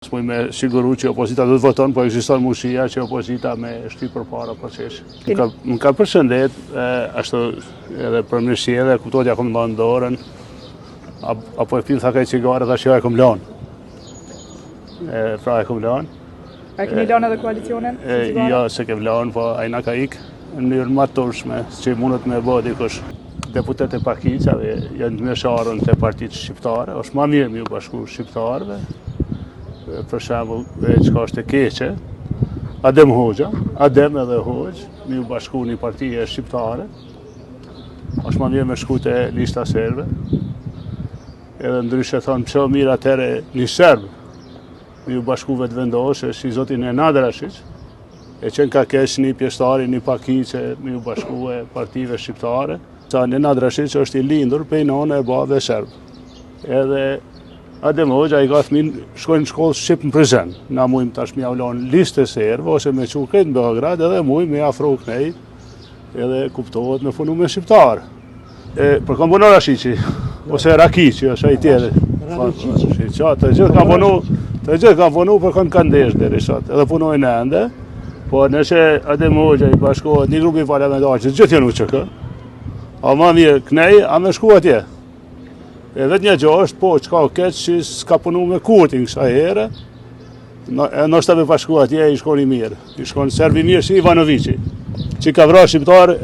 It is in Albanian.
S'muj me siguru që opozita do të voton, po ekziston mundësia që opozita me shtyp përpara procesit. Më ka përshëndet, ashtu edhe përmirësi edhe kuptohet ja kom dhënë dorën, apo e pim tha kaj cigare, thash ja e kom lanë. Pra e kom lanë. A keni lanë edhe koalicionin? Jo, se kem lanë, po ajna ka ikë në mënyrë më turshme, që mundet me bë dikush. Deputet e pakicave janë të mesharën të partitë shqiptare, është më mirë me u bashku shqiptarëve. Për shembull, çka është e keqe, Adem Hoxha, Adem edhe Hoxh, me u bashku një partije shqiptare, është më mirë me shku te lista serbe, edhe ndryshe thonë pse mirë atëre një serb, me u bashku vetëvendosë, si zotin Nenad Rashić, e qenë ka keq një pjesëtari, një pakice, me u bashku e partive shqiptare, sa Nenad Rashić është i lindur pe none e babëve serb. Edhe Adem Hoxha i ka fëmin shkojnë në shkollë Shqip në prezent. Na mujmë tash me javlon listë serbe, ose me qu këtë në Beograd, edhe mujmë me afro kënej, edhe kuptohet me funu me shqiptarë. Për kam punu Rashići, ose Rakici, është ai tjetër. Të gjithë kam punu për kanë kandesh deri sot, edhe punojnë ende, po nëse Adem Hoxha i bashkohet një grupi parlamentar që gjithë janë UÇK, a ma mirë kënej, a me shku atje. E vetë një gjë është, po, qka o keq që s'ka punu me Kurtin kësa here, nështë të me pashku atje i shkoni mirë. I shkoni serbi mirë si Ivanovici, që ka vra shqiptarë.